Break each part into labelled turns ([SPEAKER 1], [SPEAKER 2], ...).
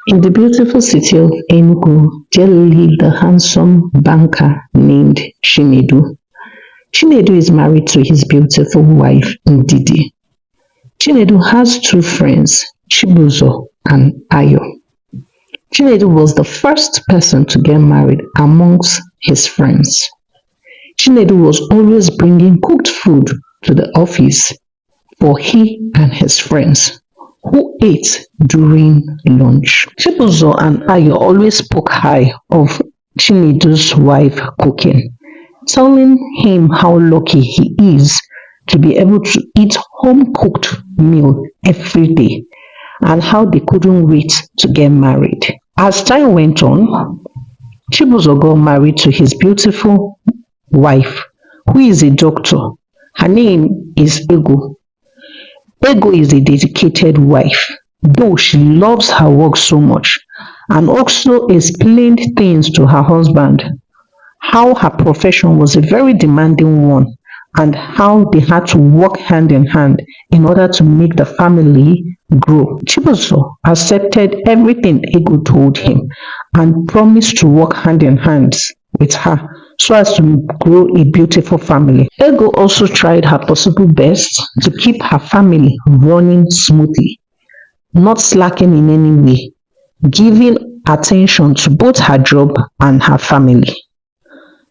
[SPEAKER 1] In the beautiful city of Enugu, there lived a handsome banker named Chinedu. Chinedu is married to his beautiful wife, Ndidi. Chinedu has two friends, Chibuzo and Ayo. Chinedu was the first person to get married amongst his friends. Chinedu was always bringing cooked food to the office for he and his friends, who ate during lunch. Chibuzo and Ayo always spoke high of Chinedu's wife cooking, telling him how lucky he is to be able to eat home-cooked meal every day and how they couldn't wait to get married. As time went on, Chibuzo got married to his beautiful wife, who is a doctor. Her name is Ego. Ego is a dedicated wife, though she loves her work so much, and also explained things to her husband, how her profession was a very demanding one, and how they had to work hand in hand in order to make the family grow. Chibuzo accepted everything Ego told him and promised to work hand in hand with her so as to grow a beautiful family. Ego also tried her possible best to keep her family running smoothly, not slacking in any way, giving attention to both her job and her family.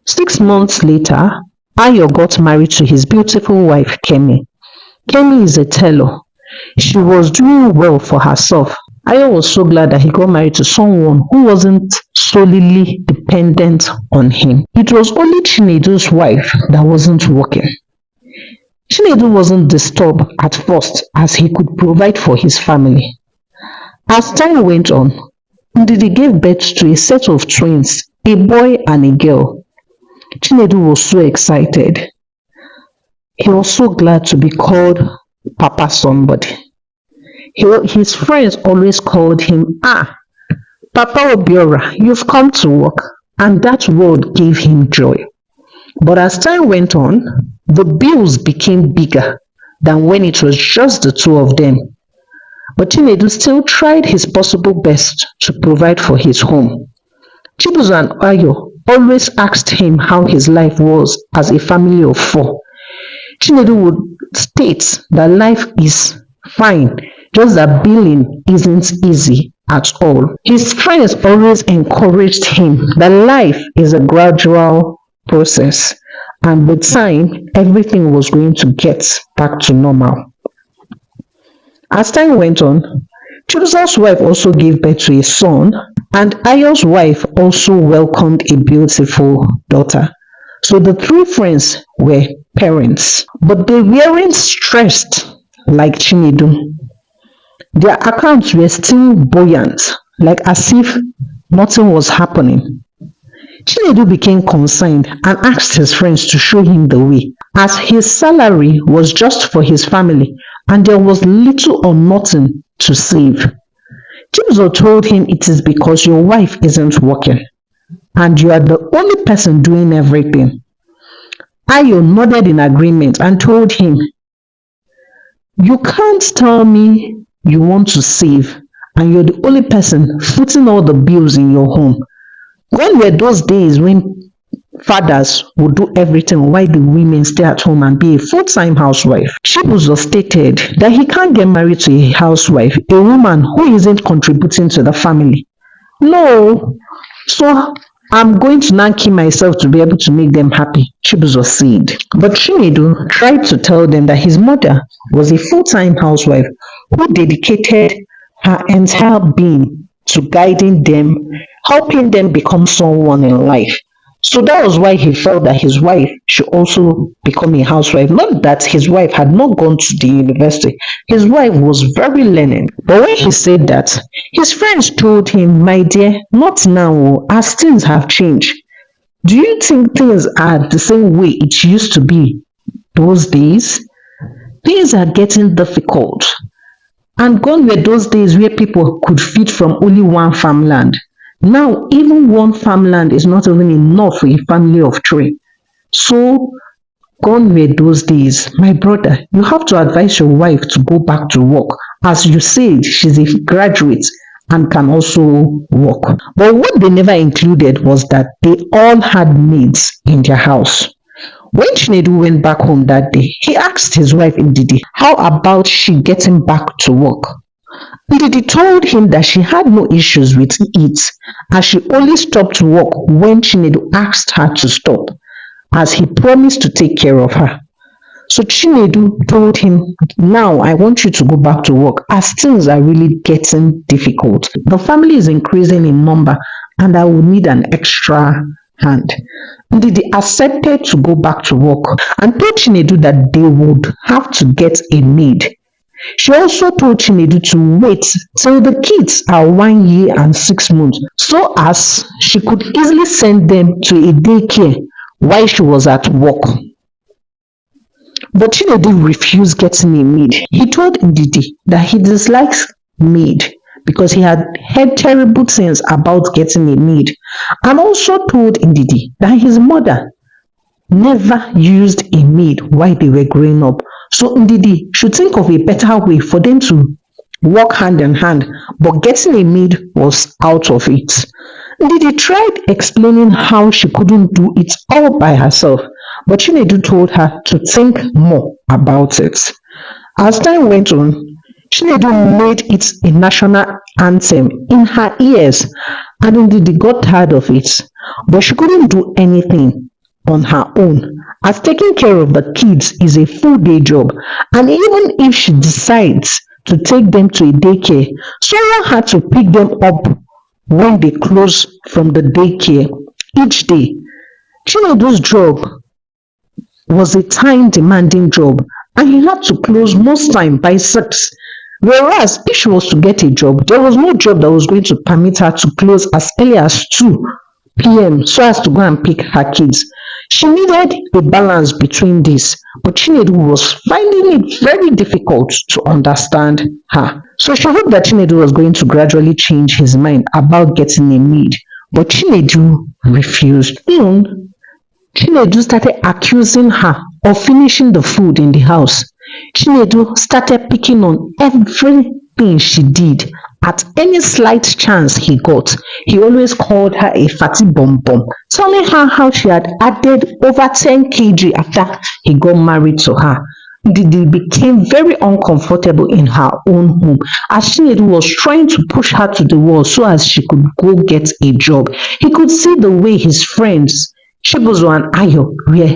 [SPEAKER 1] 6 months later, Ayo got married to his beautiful wife, Kemi. Kemi is a tailor. She was doing well for herself. Ayo was so glad that he got married to someone who wasn't solely dependent on him. It was only Chinedu's wife that wasn't working. Chinedu wasn't disturbed at first as he could provide for his family. As time went on, Ndidi gave birth to a set of twins, a boy and a girl. Chinedu was so excited. He was so glad to be called Papa somebody. His friends always called him, Papa Obiora, you've come to work. And that word gave him joy. But as time went on, the bills became bigger than when it was just the two of them. But Chinedu still tried his possible best to provide for his home. Chibuzo and Ayo always asked him how his life was as a family of four. Chinedu would state that life is fine, just that billing isn't easy at all. His friends always encouraged him that life is a gradual process, and with time, everything was going to get back to normal. As time went on, Chibuzo's wife also gave birth to a son, and Ayo's wife also welcomed a beautiful daughter. So the three friends were parents, but they weren't stressed like Chinedu. Their accounts were still buoyant, like as if nothing was happening. Chinedu became concerned and asked his friends to show him the way, as his salary was just for his family and there was little or nothing to save. Chibuzo told him it is because your wife isn't working and you are the only person doing everything. Ayo nodded in agreement and told him, you can't tell me you want to save and you're the only person footing all the bills in your home. When were those days when fathers would do everything while the women stay at home and be a full-time housewife? Chibuzo stated that he can't get married to a housewife, a woman who isn't contributing to the family. No, so I'm going to now kill myself to be able to make them happy, Chibuzo said. But Chinedu tried to tell them that his mother was a full-time housewife who dedicated her entire being to guiding them, helping them become someone in life. So that was why he felt that his wife should also become a housewife. Not that his wife had not gone to the university. His wife was very learned. But when he said that, his friends told him, my dear, not now, as things have changed. Do you think things are the same way it used to be those days? Things are getting difficult. And gone were those days where people could feed from only one farmland. Now, even one farmland is not even enough for a family of three. So, gone were those days. My brother, you have to advise your wife to go back to work. As you said, she's a graduate and can also walk. But what they never included was that they all had maids in their house. When Chinedu went back home that day, he asked his wife Ndidi how about she getting back to work. Ndidi told him that she had no issues with it, as she only stopped work when Chinedu asked her to stop, as he promised to take care of her. So Chinedu told him, now I want you to go back to work as things are really getting difficult. The family is increasing in number and I will need an extra hand. Ndidi accepted to go back to work and told Chinedu that they would have to get a maid. She also told Chinedu to wait till the kids are 1 year and 6 months so as she could easily send them to a daycare while she was at work. But Chinedu refused getting a maid. He told Ndidi that he dislikes maid because he had heard terrible things about getting a maid, and also told Ndidi that his mother never used a maid while they were growing up. So Ndidi should think of a better way for them to work hand in hand, but getting a maid was out of it. Ndidi tried explaining how she couldn't do it all by herself, but Chinedu told her to think more about it. As time went on, Chinedu made it a national anthem in her ears, and Ndidi got tired of it, but she couldn't do anything on her own, as taking care of the kids is a full-day job, and even if she decides to take them to a daycare, someone had to pick them up when they close from the daycare each day. Chinedu's job was a time-demanding job, and he had to close most time by 6. Whereas if she was to get a job, there was no job that was going to permit her to close as early as 2 p.m. so as to go and pick her kids. She needed a balance between this, but Chinedu was finding it very difficult to understand her. So she hoped that Chinedu was going to gradually change his mind about getting a maid, but Chinedu refused. Soon, Chinedu started accusing her of finishing the food in the house. Chinedu started picking on everything she did. At any slight chance he got, he always called her a fatty bum, telling her how she had added over 10 kg after he got married to her. Didi became very uncomfortable in her own home, as Chinedu was trying to push her to the wall so as she could go get a job. He could see the way his friends, Chibuzo and Ayo, were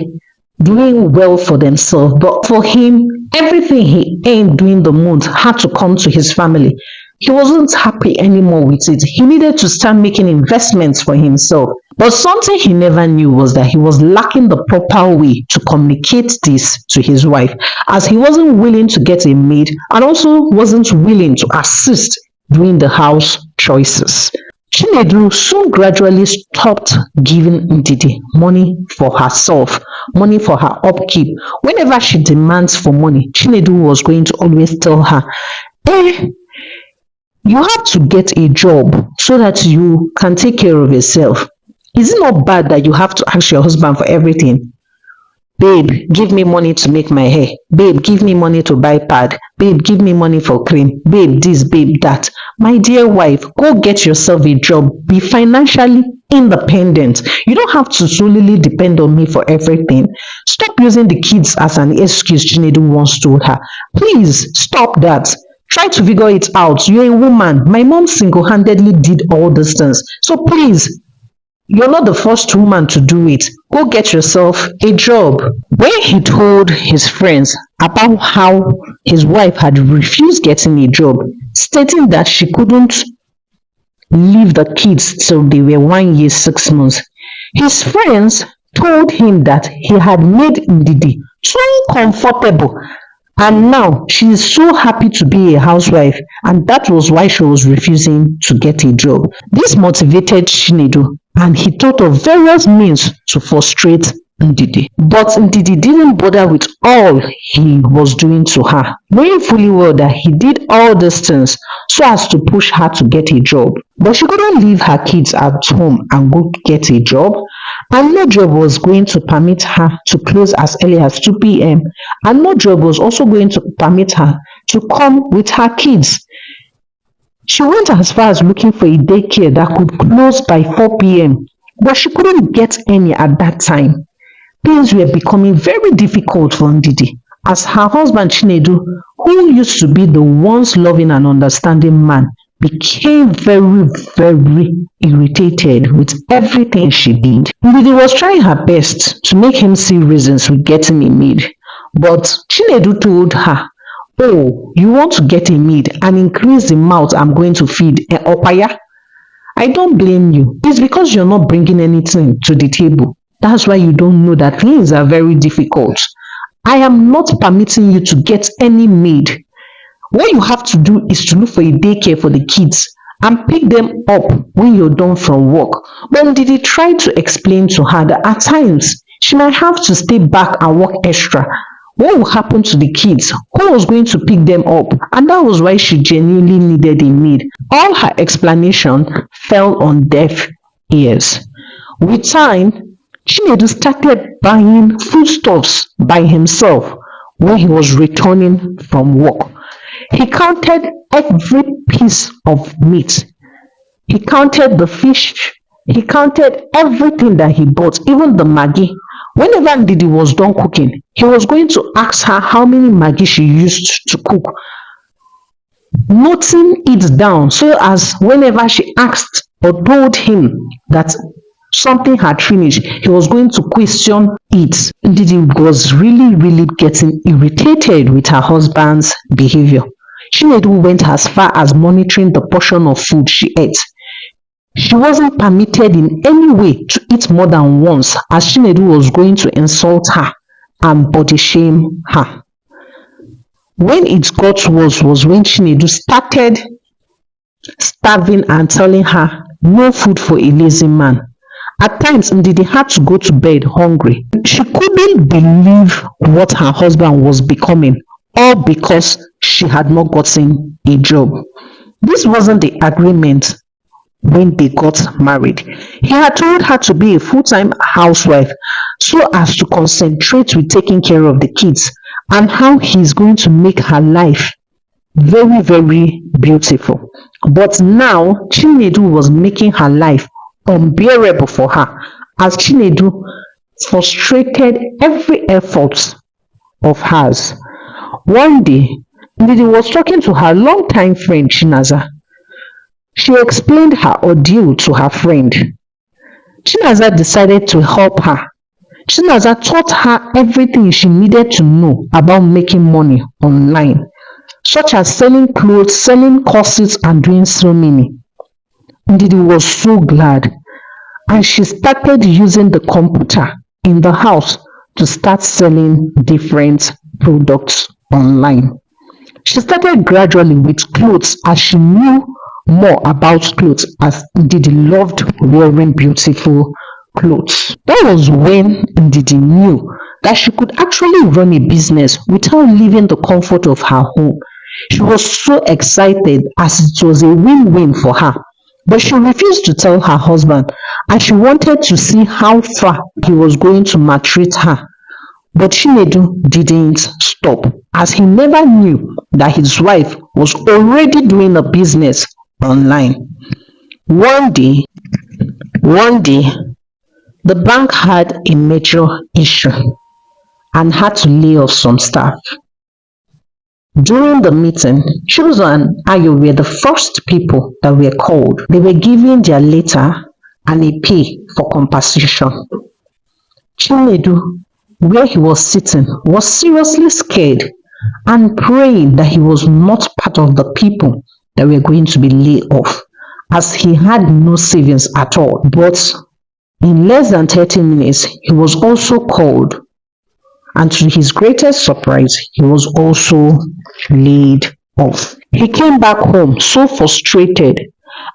[SPEAKER 1] doing well for themselves, but for him, everything he earned during the month had to come to his family. He wasn't happy anymore with it. He needed to start making investments for himself. But something he never knew was that he was lacking the proper way to communicate this to his wife, as he wasn't willing to get a maid and also wasn't willing to assist doing the house choices. Chinedu soon gradually stopped giving Ndidi money for herself, money for her upkeep. Whenever she demands for money, Chinedu was going to always tell her, you have to get a job so that you can take care of yourself. Is it not bad that you have to ask your husband for everything? Babe, give me money to make my hair. Babe, give me money to buy pad. Babe, give me money for cream. Babe, this, babe, that. My dear wife, go get yourself a job. Be financially independent. You don't have to solely depend on me for everything. Stop using the kids as an excuse, Chinedu once told her. Please, stop that. Try to figure it out. You're a woman. My mom single-handedly did all these things. So please, you're not the first woman to do it. Go get yourself a job. When he told his friends about how his wife had refused getting a job, stating that she couldn't leave the kids till they were 1 year 6 months, his friends told him that he had made Ndidi too comfortable, and now she is so happy to be a housewife, and that was why she was refusing to get a job. This motivated Chinedu, and he thought of various means to frustrate Ndidi. But Ndidi didn't bother with all he was doing to her, knowing fully well that he did all these things so as to push her to get a job. But she couldn't leave her kids at home and go get a job, and no job was going to permit her to close as early as 2 p.m. and no job was also going to permit her to come with her kids. She went as far as looking for a daycare that could close by 4 p.m., but she couldn't get any at that time. Things were becoming very difficult for Ndidi as her husband Chinedu, who used to be the once loving and understanding man, became very, very irritated with everything she did. Ndidi was trying her best to make him see reasons with getting a maid, but Chinedu told her, "Oh, you want to get a maid and increase the mouth I'm going to feed Opaya? I don't blame you. It's because you're not bringing anything to the table. That's why you don't know that things are very difficult. I am not permitting you to get any maid. What you have to do is to look for a daycare for the kids and pick them up when you're done from work." But did he try to explain to her that at times she might have to stay back and work extra? What will happen to the kids? Who was going to pick them up? And that was why she genuinely needed a maid. All her explanation fell on deaf ears. With time, Chinedu started buying foodstuffs by himself when he was returning from work. He counted every piece of meat. He counted the fish. He counted everything that he bought, even the Maggi. Whenever Ndidi was done cooking, he was going to ask her how many Maggi she used to cook, noting it down so as whenever she asked or told him that something had finished, he was going to question it. Ndidi was really, really getting irritated with her husband's behavior. Chinedu went as far as monitoring the portion of food she ate. She wasn't permitted in any way to eat more than once, as Chinedu was going to insult her and body shame her. When it got worse was when Chinedu started starving and telling her no food for a lazy man. At times, Ndidi had to go to bed hungry. She couldn't believe what her husband was becoming, all because she had not gotten a job. This wasn't the agreement when they got married. He had told her to be a full-time housewife so as to concentrate with taking care of the kids and how he's going to make her life very, very beautiful. But now Chinedu was making her life unbearable for her as Chinedu frustrated every effort of hers. One day, Ndidi was talking to her longtime friend Chinaza. She explained her ordeal to her friend. Chinaza decided to help her. Chinaza taught her everything she needed to know about making money online, such as selling clothes, selling courses, and doing so many. Ndidi was so glad, and she started using the computer in the house to start selling different products online. She started gradually with clothes as she knew more about clothes, as Ndidi loved wearing beautiful clothes. That was when Ndidi knew that she could actually run a business without leaving the comfort of her home. She was so excited as it was a win-win for her. But she refused to tell her husband, and she wanted to see how far he was going to maltreat her. But Chinedu didn't stop, as he never knew that his wife was already doing a business online. One day, the bank had a major issue and had to lay off some staff. During the meeting, Chibuzo and Ayo were the first people that were called. They were given their letter and a pay for compensation. Chinedu, where he was sitting, was seriously scared and praying that he was not part of the people that were going to be laid off, as he had no savings at all. But in less than 30 minutes, he was also called, and to his greatest surprise, he was also laid off. He came back home so frustrated,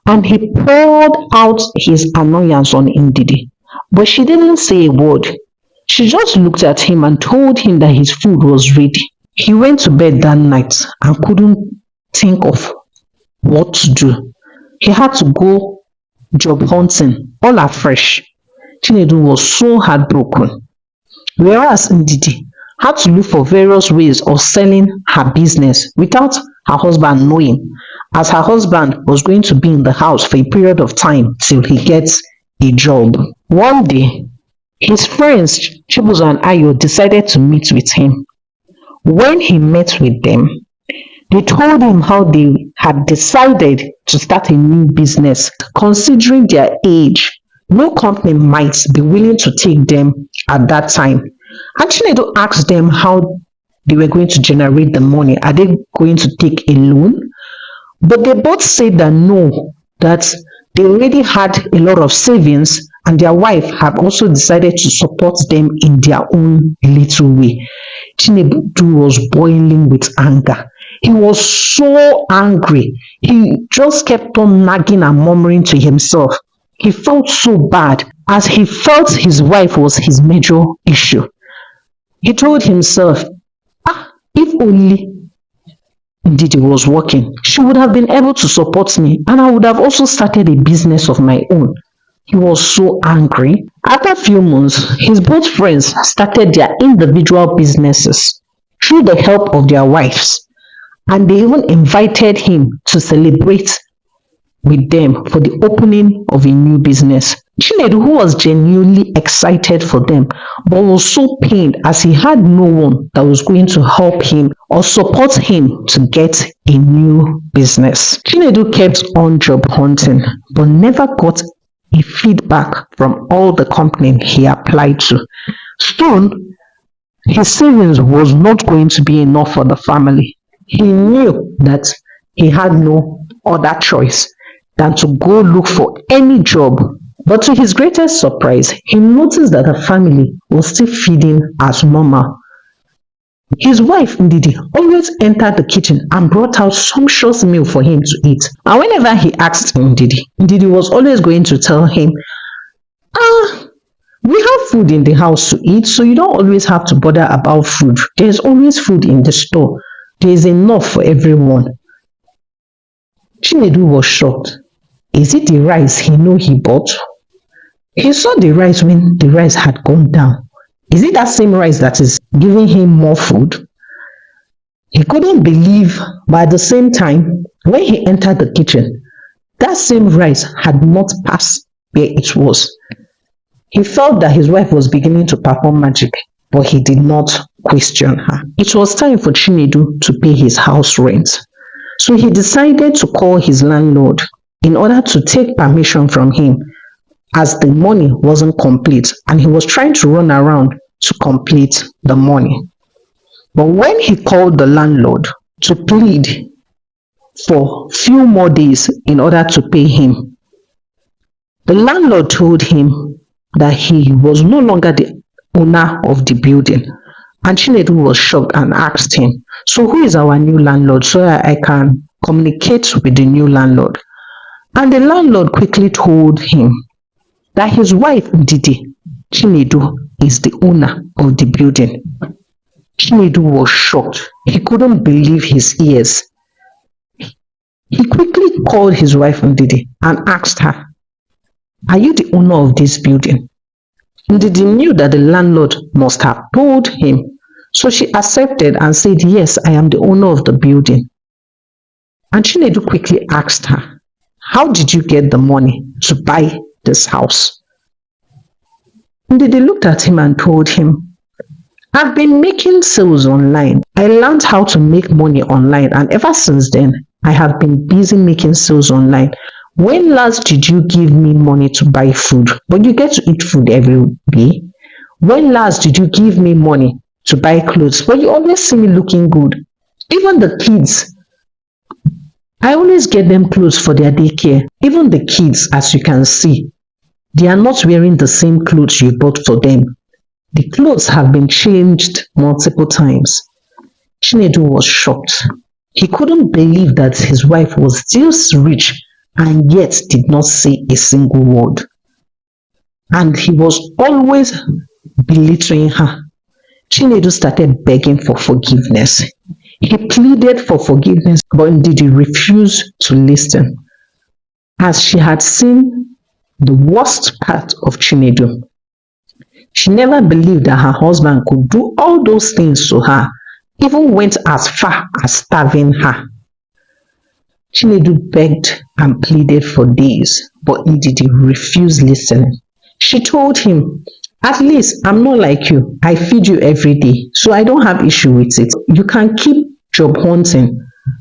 [SPEAKER 1] and he poured out his annoyance on Ndidi. But she didn't say a word. She just looked at him and told him that his food was ready. He went to bed that night and couldn't think of what to do. He had to go job hunting all afresh. Chinedu was so heartbroken, whereas Ndidi had to look for various ways of selling her business without her husband knowing, as her husband was going to be in the house for a period of time till he gets a job. One day, his friends Chibuzo and Ayo decided to meet with him. When he met with them, they told him how they had decided to start a new business. Considering their age, no company might be willing to take them at that time. And Chinedu asked them how they were going to generate the money. Are they going to take a loan? But they both said that no, that they already had a lot of savings and their wife had also decided to support them in their own little way. Chinedu was boiling with anger. He was so angry. He just kept on nagging and murmuring to himself. He felt so bad as he felt his wife was his major issue. He told himself, if only Ndidi was working, she would have been able to support me and I would have also started a business of my own. He was so angry. After a few months, his both friends started their individual businesses through the help of their wives, and they even invited him to celebrate with them for the opening of a new business. Chinedu, who was genuinely excited for them, but was so pained as he had no one that was going to help him or support him to get a new business. Chinedu kept on job hunting, but never got a feedback from all the company he applied to. Soon, his savings was not going to be enough for the family. He knew that he had no other choice than to go look for any job. But to his greatest surprise, he noticed that the family was still feeding as normal. His wife, Ndidi, always entered the kitchen and brought out sumptuous meal for him to eat. And whenever he asked Ndidi was always going to tell him, we have food in the house to eat, so you don't always have to bother about food. There's always food in the store. There's enough for everyone. Chinedu was shocked. Is it the rice he knew he bought? He saw the rice when the rice had gone down. Is it that same rice that is giving him more food? He couldn't believe, but at the same time, when he entered the kitchen, that same rice had not passed where it was. He felt that his wife was beginning to perform magic, but he did not question her. It was time for Chinedu to pay his house rent. So he decided to call his landlord in order to take permission from him, as the money wasn't complete and he was trying to run around to complete the money. But when he called the landlord to plead for few more days in order to pay him, the landlord told him that he was no longer the owner of the building. And Chinedu was shocked and asked him, so who is our new landlord, so that I can communicate with the new landlord? And the landlord quickly told him that his wife Ndidi, Chinedu, is the owner of the building. Chinedu was shocked. He couldn't believe his ears. He quickly called his wife Ndidi and asked her, are you the owner of this building? Ndidi knew that the landlord must have told him, so she accepted and said, yes, I am the owner of the building. And Chinedu quickly asked her, how did you get the money to buy this house? Ndidi looked at him and told him, I've been making sales online. I learned how to make money online, and ever since then, I have been busy making sales online. When last did you give me money to buy food? But you get to eat food every day. When last did you give me money to buy clothes? But you always see me looking good. Even the kids, I always get them clothes for their daycare. Even the kids, as you can see, they are not wearing the same clothes you bought for them. The clothes have been changed multiple times. Chinedu was shocked. He couldn't believe that his wife was this rich and yet did not say a single word. And he was always belittling her. Chinedu started begging for forgiveness. He pleaded for forgiveness, but Ndidi refused to listen, as she had seen the worst part of Chinedu. She never believed that her husband could do all those things to her, even went as far as starving her. Chinedu begged and pleaded for days, but Ndidi refused listening. She told him, "At least I'm not like you. I feed you every day, so I don't have issue with it. You can keep job hunting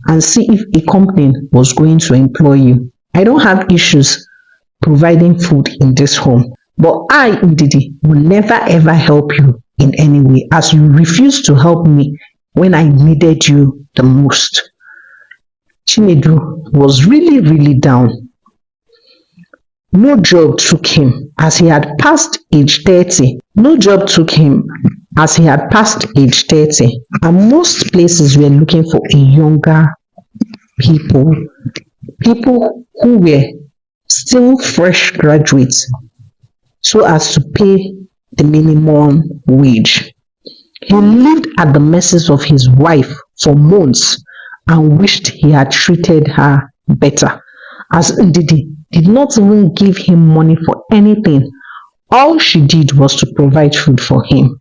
[SPEAKER 1] and see if a company was going to employ you. I don't have issues providing food in this home. But I, Ndidi, will never ever help you in any way as you refused to help me when I needed you the most." Chinedu was really down. No job took him as he had passed age 30. No job took him as he had passed age 30. And most places were looking for a younger people, people who were still fresh graduates so as to pay the minimum wage. He lived at the mercies of his wife for months and wished he had treated her better, as Ndidi did not even give him money for anything. All she did was to provide food for him.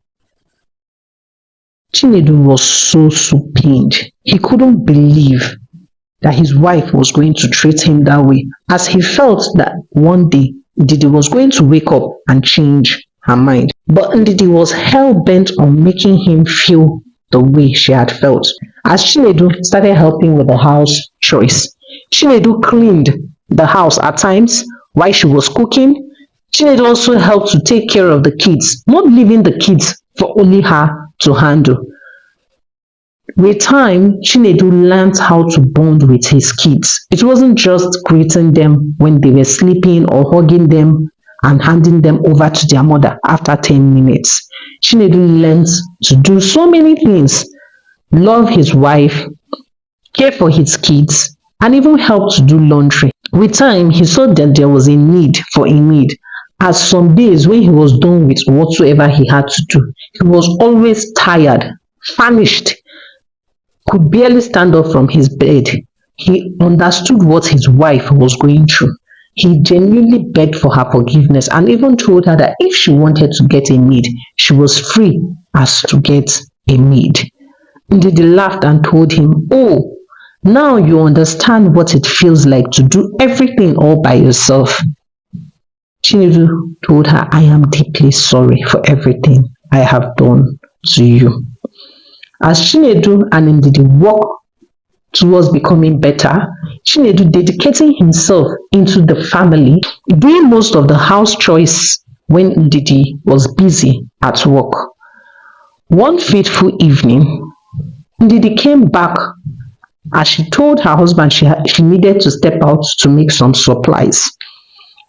[SPEAKER 1] Chinedu was so pained. He couldn't believe that his wife was going to treat him that way, as he felt that one day Ndidi was going to wake up and change her mind. But Ndidi was hell bent on making him feel the way she had felt. As Chinedu started helping with the house chores, Chinedu cleaned the house at times while she was cooking. Chinedu also helped to take care of the kids, not leaving the kids for only her to handle. With time, Chinedu learned how to bond with his kids. It wasn't just greeting them when they were sleeping or hugging them and handing them over to their mother after 10 minutes. Chinedu learned to do so many things: love his wife, care for his kids, and even help to do laundry. With time, he saw that there was a need for a maid, as some days when he was done with whatsoever he had to do, he was always tired, famished, could barely stand up from his bed. He understood what his wife was going through. He genuinely begged for her forgiveness and even told her that if she wanted to get a maid, she was free as to get a maid. Ndidi laughed and told him, "Oh, now you understand what it feels like to do everything all by yourself." Chinedu told her, "I am deeply sorry for everything I have done to you." As Chinedu and Ndidi walked towards becoming better, Chinedu dedicating himself into the family, doing most of the house chores when Ndidi was busy at work. One fateful evening, Ndidi came back as she told her husband she needed to step out to make some supplies.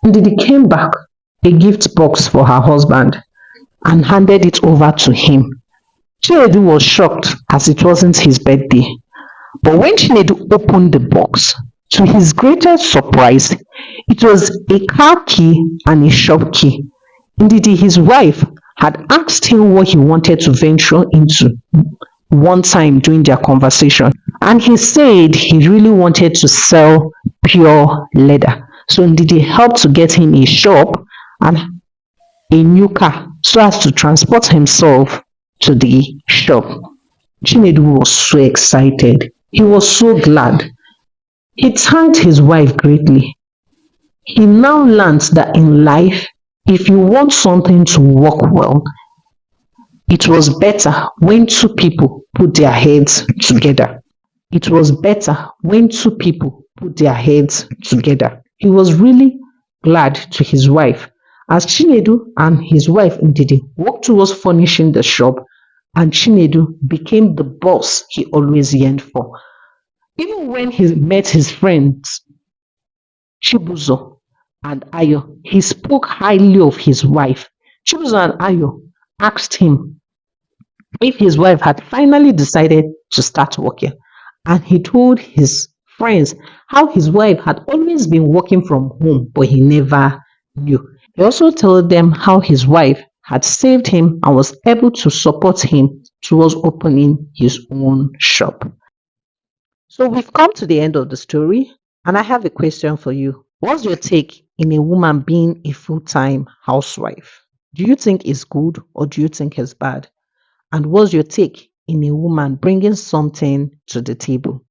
[SPEAKER 1] Ndidi came back, a gift box for her husband, and handed it over to him. Chinedu was shocked as it wasn't his birthday. But when Chinedu opened the box, to his greatest surprise, it was a car key and a shop key. Indeed, his wife had asked him what he wanted to venture into one time during their conversation, and he said he really wanted to sell pure leather. So Ndidi helped to get him a shop and a new car so as to transport himself to the shop. Chinedu was so excited. He was so glad. He thanked his wife greatly. He now learned that in life, if you want something to work well, it was better when two people put their heads together. It was better when two people put their heads together. He was really glad to his wife as Chinedu and his wife Ndidi worked towards furnishing the shop, and Chinedu became the boss he always yearned for. Even when he met his friends Chibuzo and Ayo, he spoke highly of his wife. Chibuzo and Ayo asked him if his wife had finally decided to start working, and he told his friends how his wife had always been working from home, but he never knew. He also told them how his wife had saved him and was able to support him towards opening his own shop. So we've come to the end of the story, and I have a question for you. What's your take in a woman being a full-time housewife? Do you think it's good or do you think it's bad? And what's your take in a woman bringing something to the table?